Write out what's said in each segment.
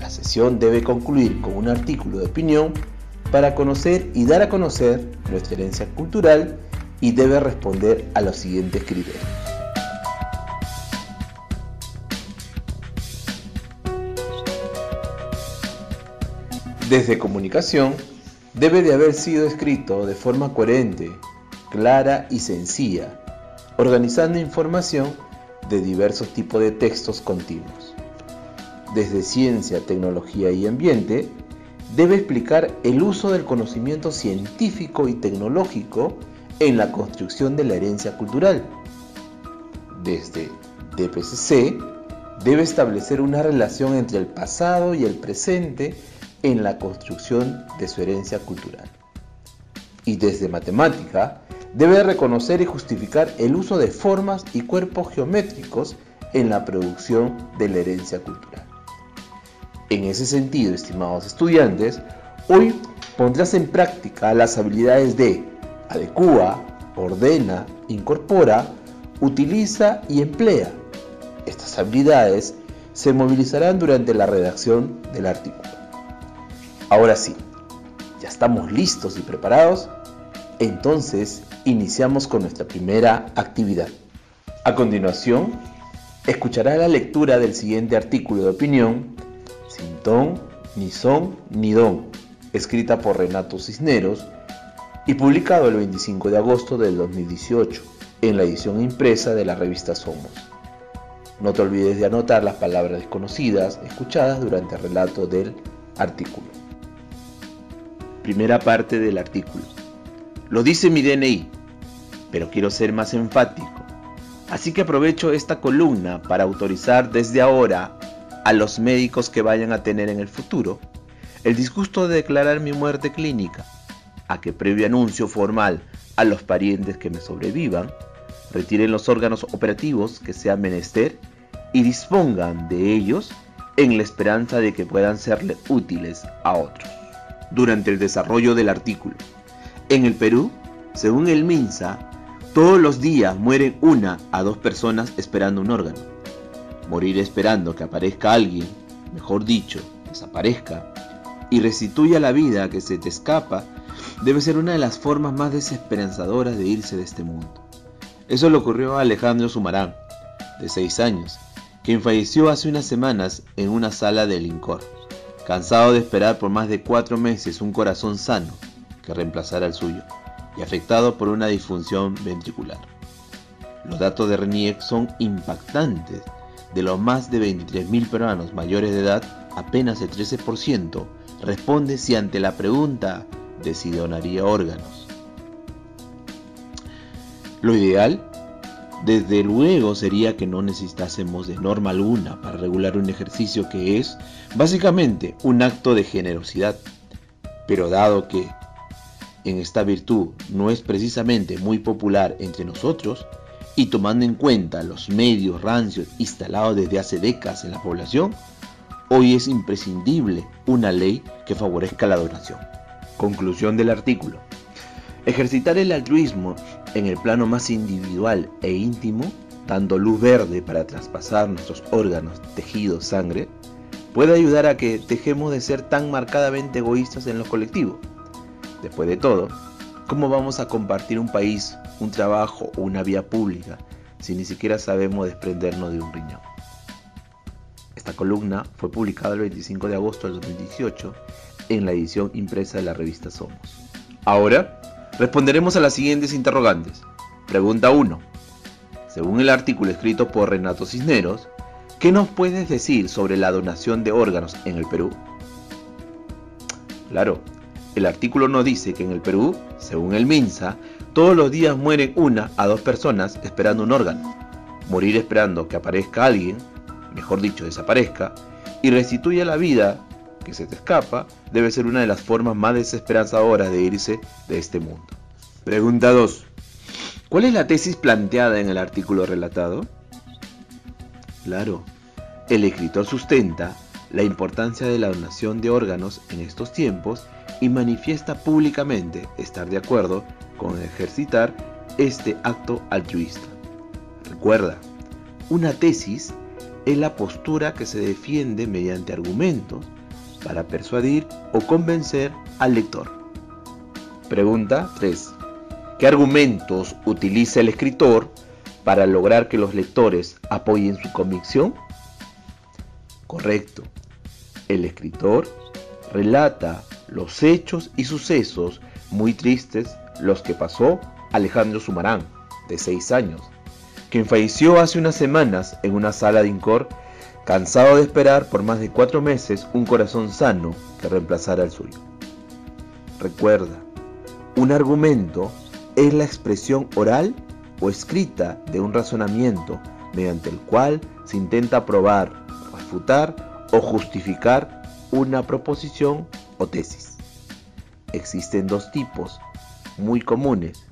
La sesión debe concluir con un artículo de opinión para conocer y dar a conocer nuestra herencia cultural y debe responder a los siguientes criterios. Desde comunicación, debe de haber sido escrito de forma coherente, clara y sencilla, organizando información de diversos tipos de textos continuos. Desde ciencia, tecnología y ambiente, debe explicar el uso del conocimiento científico y tecnológico en la construcción de la herencia cultural. Desde DPCC, debe establecer una relación entre el pasado y el presente en la construcción de su herencia cultural. Y desde matemática, debe reconocer y justificar el uso de formas y cuerpos geométricos en la producción de la herencia cultural. En ese sentido, estimados estudiantes, hoy pondrás en práctica las habilidades de adecúa, ordena, incorpora, utiliza y emplea. Estas habilidades se movilizarán durante la redacción del artículo. Ahora sí, ¿ya estamos listos y preparados? Entonces, iniciamos con nuestra primera actividad. A continuación, escuchará la lectura del siguiente artículo de opinión, Sin ton, ni son, ni don, escrita por Renato Cisneros y publicado el 25 de agosto del 2018 en la edición impresa de la revista Somos. No te olvides de anotar las palabras desconocidas escuchadas durante el relato del artículo. Primera parte del artículo. Lo dice mi DNI, pero quiero ser más enfático. Así que aprovecho esta columna para autorizar desde ahora a los médicos que vayan a tener en el futuro el disgusto de declarar mi muerte clínica, a que previo anuncio formal a los parientes que me sobrevivan, retiren los órganos operativos que sea menester y dispongan de ellos en la esperanza de que puedan serle útiles a otros. Durante el desarrollo del artículo, en el Perú, según el MINSA, todos los días mueren 1 a 2 personas esperando un órgano. Morir esperando que aparezca alguien, mejor dicho, desaparezca, y restituya la vida que se te escapa, debe ser una de las formas más desesperanzadoras de irse de este mundo. Eso le ocurrió a Alejandro Sumarán, de 6 años, quien falleció hace unas semanas en una sala de licor, cansado de esperar por más de 4 meses un corazón sano que reemplazara el suyo, y afectado por una disfunción ventricular. Los datos de RENIEC son impactantes. De los más de 23.000 peruanos mayores de edad, apenas el 13% responde si ante la pregunta de si donaría órganos. Lo ideal, desde luego, sería que no necesitásemos de norma alguna para regular un ejercicio que es, básicamente, un acto de generosidad. Pero dado que en esta virtud no es precisamente muy popular entre nosotros, y tomando en cuenta los medios rancios instalados desde hace décadas en la población, hoy es imprescindible una ley que favorezca la donación. Conclusión del artículo. Ejercitar el altruismo en el plano más individual e íntimo, dando luz verde para traspasar nuestros órganos, tejidos, sangre, puede ayudar a que dejemos de ser tan marcadamente egoístas en lo colectivo. Después de todo, ¿cómo vamos a compartir un país, un trabajo o una vía pública si ni siquiera sabemos desprendernos de un riñón? Esta columna fue publicada el 25 de agosto del 2018 en la edición impresa de la revista Somos. Ahora, responderemos a las siguientes interrogantes. Pregunta 1. Según el artículo escrito por Renato Cisneros, ¿qué nos puedes decir sobre la donación de órganos en el Perú? Claro, el artículo nos dice que en el Perú, según el MINSA, todos los días mueren 1 a 2 personas esperando un órgano. Morir esperando que aparezca alguien, mejor dicho, desaparezca, y restituya la vida que se te escapa, debe ser una de las formas más desesperanzadoras de irse de este mundo. Pregunta 2. ¿Cuál es la tesis planteada en el artículo relatado? Claro, el escritor sustenta la importancia de la donación de órganos en estos tiempos y manifiesta públicamente estar de acuerdo con ejercitar este acto altruista. Recuerda, una tesis es la postura que se defiende mediante argumentos para persuadir o convencer al lector. Pregunta 3. ¿Qué argumentos utiliza el escritor para lograr que los lectores apoyen su convicción? Correcto. El escritor relata los hechos y sucesos muy tristes los que pasó Alejandro Sumarán, de 6 años, quien falleció hace unas semanas en una sala de INCOR, cansado de esperar por más de 4 meses un corazón sano que reemplazara el suyo. Recuerda, un argumento es la expresión oral o escrita de un razonamiento mediante el cual se intenta probar, refutar o justificar una proposición o tesis. Existen 2 tipos muy comunes,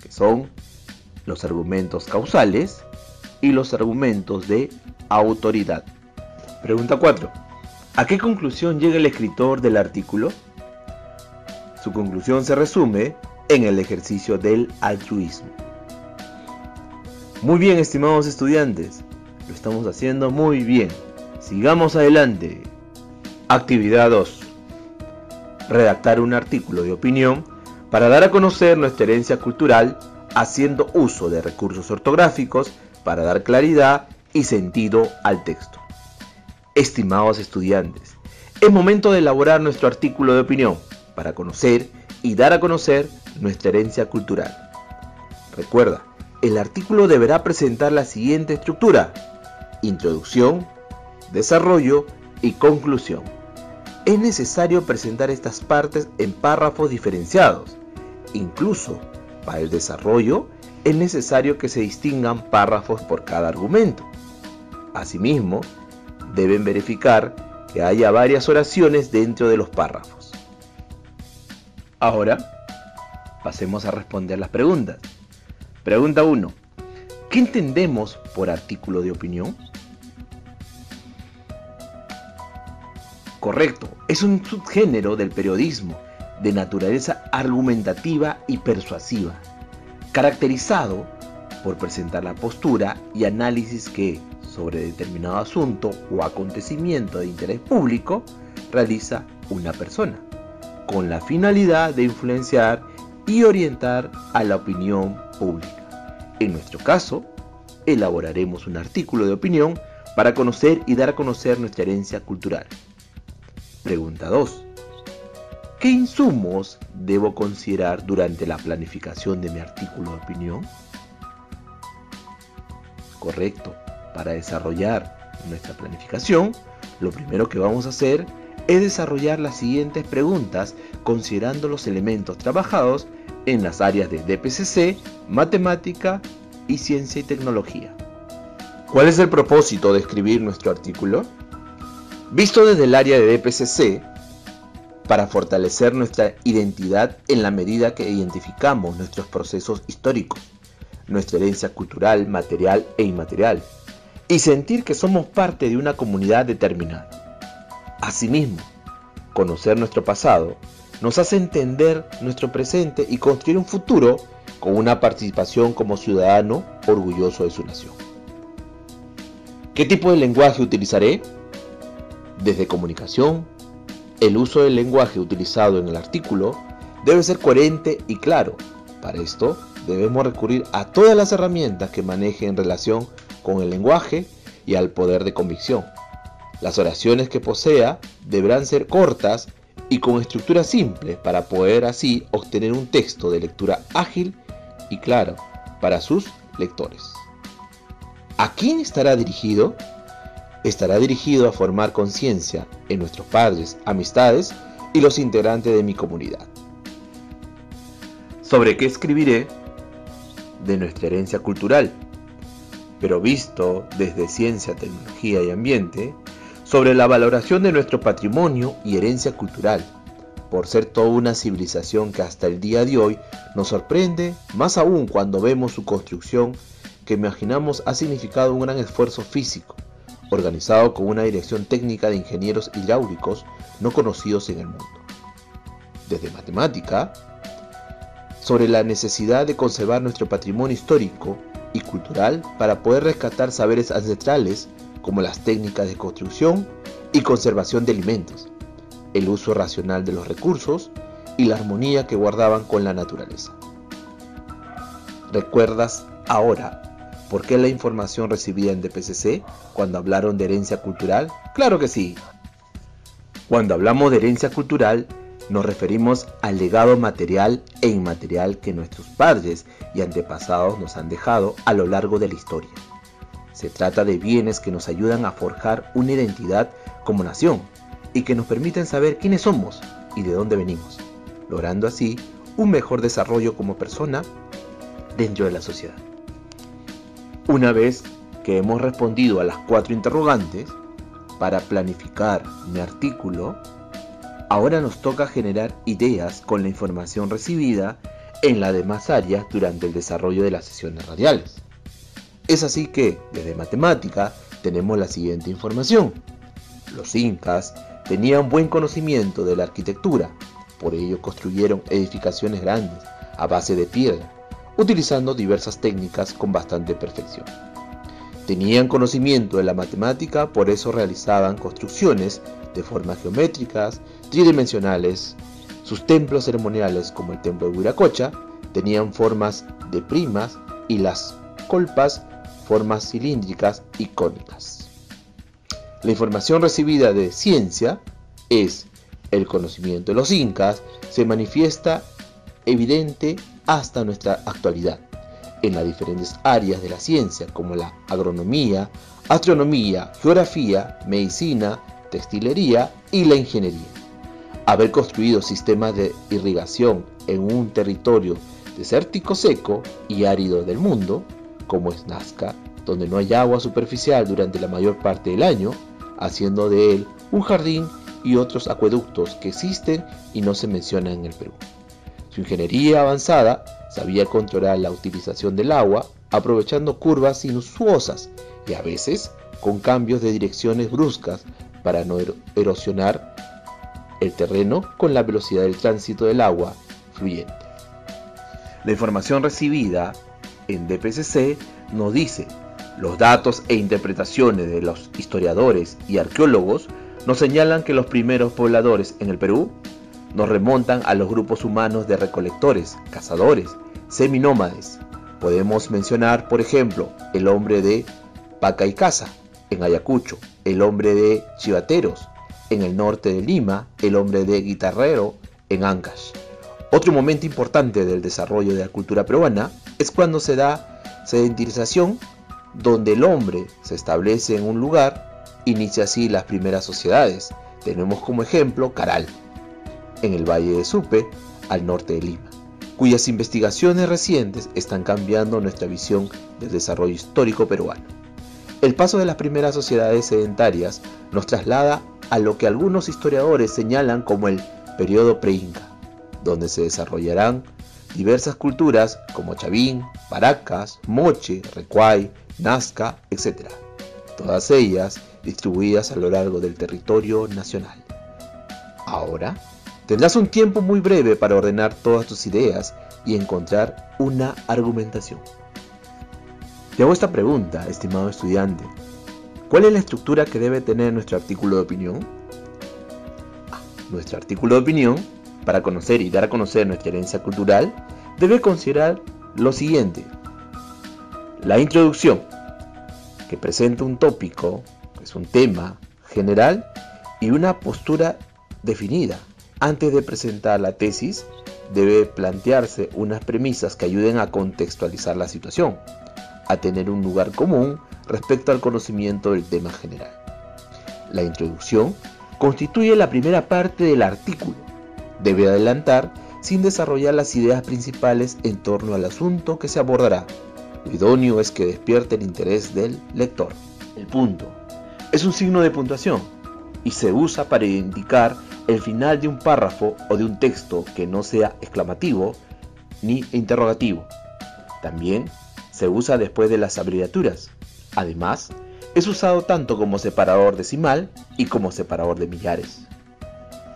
que son los argumentos causales y los argumentos de autoridad. Pregunta 4. ¿A qué conclusión llega el escritor del artículo? Su conclusión se resume en el ejercicio del altruismo. Muy bien, estimados estudiantes, lo estamos haciendo muy bien. Sigamos adelante. Actividad 2. Redactar un artículo de opinión para dar a conocer nuestra herencia cultural haciendo uso de recursos ortográficos para dar claridad y sentido al texto. Estimados estudiantes, es momento de elaborar nuestro artículo de opinión para conocer y dar a conocer nuestra herencia cultural. Recuerda, el artículo deberá presentar la siguiente estructura: introducción, desarrollo y conclusión. Es necesario presentar estas partes en párrafos diferenciados. Incluso para el desarrollo es necesario que se distingan párrafos por cada argumento. Asimismo, deben verificar que haya varias oraciones dentro de los párrafos. Ahora, pasemos a responder las preguntas. Pregunta 1. ¿Qué entendemos por artículo de opinión? Correcto, es un subgénero del periodismo de naturaleza argumentativa y persuasiva, caracterizado por presentar la postura y análisis que, sobre determinado asunto o acontecimiento de interés público, realiza una persona, con la finalidad de influenciar y orientar a la opinión pública. En nuestro caso, elaboraremos un artículo de opinión para conocer y dar a conocer nuestra herencia cultural. Pregunta 2. ¿Qué insumos debo considerar durante la planificación de mi artículo de opinión? Correcto. Para desarrollar nuestra planificación, lo primero que vamos a hacer es desarrollar las siguientes preguntas considerando los elementos trabajados en las áreas de DPCC, matemática y ciencia y tecnología. ¿Cuál es el propósito de escribir nuestro artículo? Visto desde el área de DPCC, para fortalecer nuestra identidad en la medida que identificamos nuestros procesos históricos, nuestra herencia cultural, material e inmaterial, y sentir que somos parte de una comunidad determinada. Asimismo, conocer nuestro pasado nos hace entender nuestro presente y construir un futuro con una participación como ciudadano orgulloso de su nación. ¿Qué tipo de lenguaje utilizaré? Desde comunicación, el uso del lenguaje utilizado en el artículo debe ser coherente y claro. Para esto, debemos recurrir a todas las herramientas que maneje en relación con el lenguaje y al poder de convicción. Las oraciones que posea deberán ser cortas y con estructura simple para poder así obtener un texto de lectura ágil y claro para sus lectores. ¿A quién estará dirigido? Estará dirigido a formar conciencia en nuestros padres, amistades y los integrantes de mi comunidad. ¿Sobre qué escribiré? De nuestra herencia cultural, pero visto desde ciencia, tecnología y ambiente, sobre la valoración de nuestro patrimonio y herencia cultural, por ser toda una civilización que hasta el día de hoy nos sorprende, más aún cuando vemos su construcción, que imaginamos ha significado un gran esfuerzo físico, organizado con una dirección técnica de ingenieros hidráulicos no conocidos en el mundo. Desde matemática, sobre la necesidad de conservar nuestro patrimonio histórico y cultural para poder rescatar saberes ancestrales como las técnicas de construcción y conservación de alimentos, el uso racional de los recursos y la armonía que guardaban con la naturaleza. ¿Recuerdas ahora por qué la información recibida en DPCC cuando hablaron de herencia cultural? ¡Claro que sí! Cuando hablamos de herencia cultural, nos referimos al legado material e inmaterial que nuestros padres y antepasados nos han dejado a lo largo de la historia. Se trata de bienes que nos ayudan a forjar una identidad como nación y que nos permiten saber quiénes somos y de dónde venimos, logrando así un mejor desarrollo como persona dentro de la sociedad. Una vez que hemos respondido a las 4 interrogantes, para planificar mi artículo, ahora nos toca generar ideas con la información recibida en las demás áreas durante el desarrollo de las sesiones radiales. Es así que, desde matemática, tenemos la siguiente información. Los incas tenían buen conocimiento de la arquitectura, por ello construyeron edificaciones grandes a base de piedra, utilizando diversas técnicas con bastante perfección. Tenían conocimiento de la matemática, por eso realizaban construcciones de formas geométricas, tridimensionales. Sus templos ceremoniales, como el templo de Huiracocha, tenían formas de primas y las colpas formas cilíndricas y cónicas. La información recibida de ciencia es el conocimiento de los incas, se manifiesta evidente hasta nuestra actualidad en las diferentes áreas de la ciencia como la agronomía, astronomía, geografía, medicina, textilería y la ingeniería. Haber construido sistemas de irrigación en un territorio desértico seco y árido del mundo, como es Nazca, donde no hay agua superficial durante la mayor parte del año, haciendo de él un jardín, y otros acueductos que existen y no se mencionan en el Perú. Su ingeniería avanzada sabía controlar la utilización del agua, aprovechando curvas sinuosas y a veces con cambios de direcciones bruscas para no erosionar el terreno con la velocidad del tránsito del agua fluyente. La información recibida en DPCC nos dice: los datos e interpretaciones de los historiadores y arqueólogos nos señalan que los primeros pobladores en el Perú nos remontan a los grupos humanos de recolectores, cazadores, seminómades. Podemos mencionar, por ejemplo, el hombre de Pacaycasa, en Ayacucho, el hombre de Chivateros, en el norte de Lima, el hombre de Guitarrero, en Ancash. Otro momento importante del desarrollo de la cultura peruana es cuando se da sedentarización, donde el hombre se establece en un lugar, inicia así las primeras sociedades. Tenemos como ejemplo Caral, en el Valle de Supe, al norte de Lima, cuyas investigaciones recientes están cambiando nuestra visión del desarrollo histórico peruano. El paso de las primeras sociedades sedentarias nos traslada a lo que algunos historiadores señalan como el periodo pre-inca, donde se desarrollarán diversas culturas como Chavín, Paracas, Moche, Recuay, Nazca, etc. Todas ellas distribuidas a lo largo del territorio nacional. Ahora tendrás un tiempo muy breve para ordenar todas tus ideas y encontrar una argumentación. Te hago esta pregunta, estimado estudiante: ¿cuál es la estructura que debe tener nuestro artículo de opinión? Nuestro artículo de opinión, para conocer y dar a conocer nuestra herencia cultural, debe considerar lo siguiente: la introducción, que presenta un tópico, que es un tema general, y una postura definida. Antes de presentar la tesis, debe plantearse unas premisas que ayuden a contextualizar la situación, a tener un lugar común respecto al conocimiento del tema general. La introducción constituye la primera parte del artículo. Debe adelantar sin desarrollar las ideas principales en torno al asunto que se abordará. Lo idóneo es que despierte el interés del lector. El punto es un signo de puntuación y se usa para indicar el final de un párrafo o de un texto que no sea exclamativo ni interrogativo. También se usa después de las abreviaturas. Además, es usado tanto como separador decimal y como separador de millares.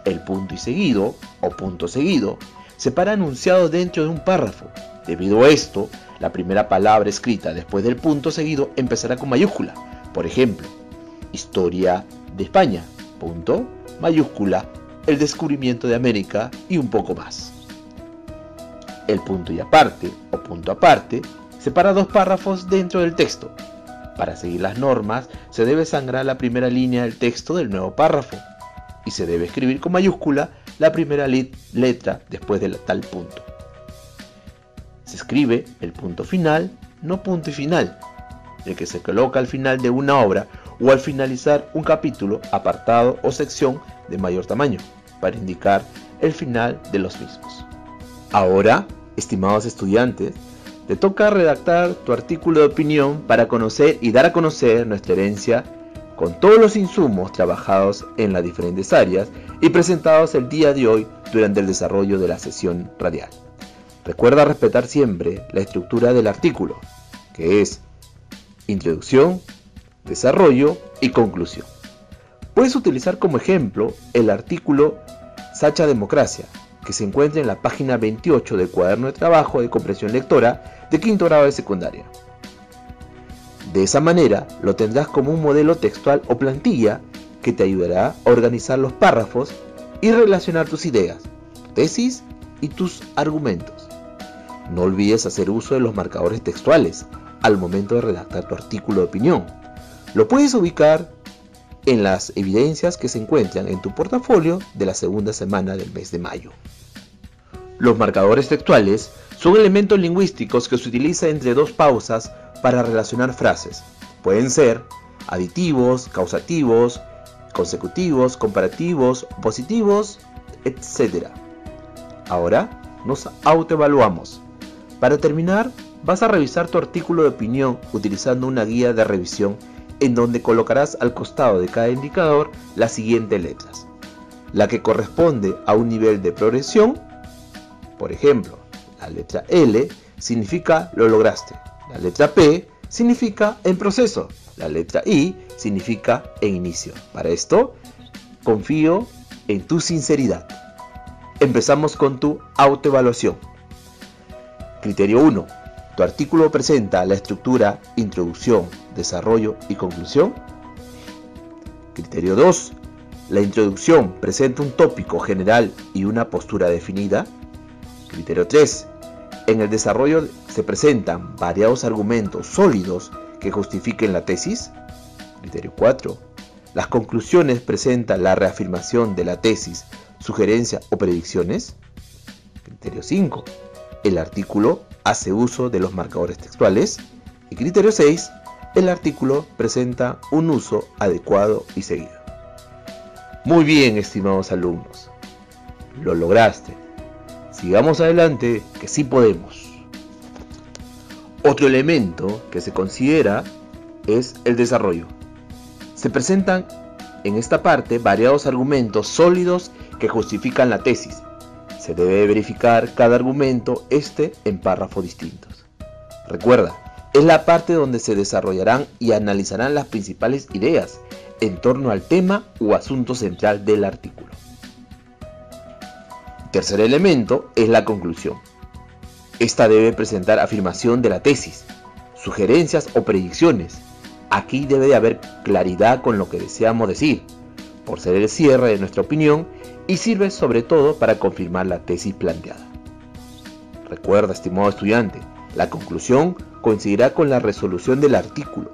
El punto y seguido o punto seguido separa enunciado dentro de un párrafo. Debido a esto, la primera palabra escrita después del punto seguido empezará con mayúscula. Por ejemplo, Historia de España, punto, mayúscula, el descubrimiento de América y un poco más. El punto y aparte o punto aparte separa dos párrafos dentro del texto. Para seguir las normas se debe sangrar la primera línea del texto del nuevo párrafo y se debe escribir con mayúscula la primera letra después de tal punto. Se escribe el punto final, no punto y final, el que se coloca al final de una obra o al finalizar un capítulo, apartado o sección de mayor tamaño, para indicar el final de los mismos. Ahora, estimados estudiantes, te toca redactar tu artículo de opinión para conocer y dar a conocer nuestra herencia con todos los insumos trabajados en las diferentes áreas y presentados el día de hoy durante el desarrollo de la sesión radial. Recuerda respetar siempre la estructura del artículo, que es introducción, desarrollo y conclusión. Puedes utilizar como ejemplo el artículo Sacha Democracia, que se encuentra en la página 28 del cuaderno de trabajo de comprensión lectora de quinto grado de secundaria. De esa manera lo tendrás como un modelo textual o plantilla que te ayudará a organizar los párrafos y relacionar tus ideas, tu tesis y tus argumentos. No olvides hacer uso de los marcadores textuales al momento de redactar tu artículo de opinión. Lo puedes ubicar en las evidencias que se encuentran en tu portafolio de la segunda semana del mes de mayo. Los marcadores textuales son elementos lingüísticos que se utilizan entre dos pausas para relacionar frases. Pueden ser aditivos, causativos, consecutivos, comparativos, opositivos, etc. Ahora nos autoevaluamos. Para terminar, vas a revisar tu artículo de opinión utilizando una guía de revisión en donde colocarás al costado de cada indicador las siguientes letras. La que corresponde a un nivel de progresión, por ejemplo, la letra L significa lo lograste, la letra P significa en proceso, la letra I significa en inicio. Para esto, confío en tu sinceridad. Empezamos con tu autoevaluación. Criterio 1. ¿Tu artículo presenta la estructura introducción, desarrollo y conclusión? Criterio 2. ¿La introducción presenta un tópico general y una postura definida? Criterio 3. En el desarrollo se presentan variados argumentos sólidos que justifiquen la tesis. Criterio 4. Las conclusiones presentan la reafirmación de la tesis, sugerencias o predicciones. Criterio 5. El artículo hace uso de los marcadores textuales. Y criterio 6. El artículo presenta un uso adecuado y seguido. Muy bien, estimados alumnos. Lo lograste. Sigamos adelante, que sí podemos. Otro elemento que se considera es el desarrollo. Se presentan en esta parte variados argumentos sólidos que justifican la tesis. Se debe verificar cada argumento en párrafos distintos. Recuerda, es la parte donde se desarrollarán y analizarán las principales ideas en torno al tema o asunto central del artículo. Tercer elemento es la conclusión. Esta debe presentar afirmación de la tesis, sugerencias o predicciones. Aquí debe de haber claridad con lo que deseamos decir, por ser el cierre de nuestra opinión y sirve sobre todo para confirmar la tesis planteada. Recuerda, estimado estudiante, la conclusión coincidirá con la resolución del artículo.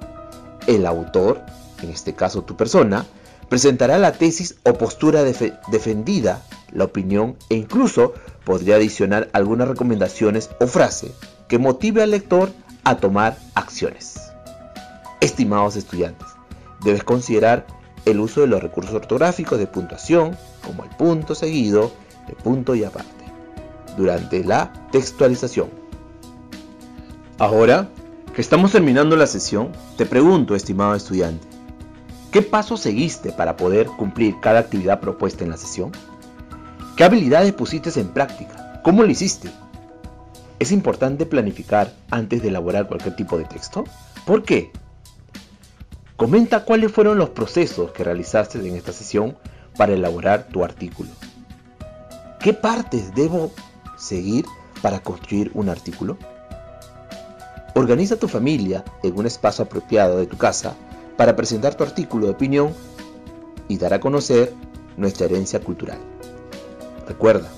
El autor, en este caso tu persona, presentará la tesis o postura defendida, la opinión e incluso podría adicionar algunas recomendaciones o frase que motive al lector a tomar acciones. Estimados estudiantes, debes considerar el uso de los recursos ortográficos de puntuación, como el punto seguido, el punto y aparte, durante la textualización. Ahora que estamos terminando la sesión, te pregunto, estimado estudiante, ¿qué pasos seguiste para poder cumplir cada actividad propuesta en la sesión? ¿Qué habilidades pusiste en práctica? ¿Cómo lo hiciste? ¿Es importante planificar antes de elaborar cualquier tipo de texto? ¿Por qué? Comenta cuáles fueron los procesos que realizaste en esta sesión para elaborar tu artículo. ¿Qué partes debo seguir para construir un artículo? Organiza a tu familia en un espacio apropiado de tu casa para presentar tu artículo de opinión y dar a conocer nuestra herencia cultural. Recuerda,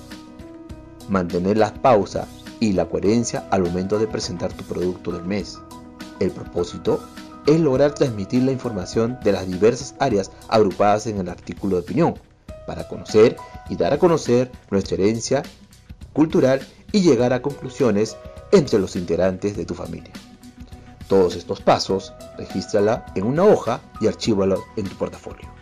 mantener la pausa y la coherencia al momento de presentar tu producto del mes. El propósito es lograr transmitir la información de las diversas áreas agrupadas en el artículo de opinión, para conocer y dar a conocer nuestra herencia cultural y llegar a conclusiones entre los integrantes de tu familia. Todos estos pasos, regístrala en una hoja y archívalo en tu portafolio.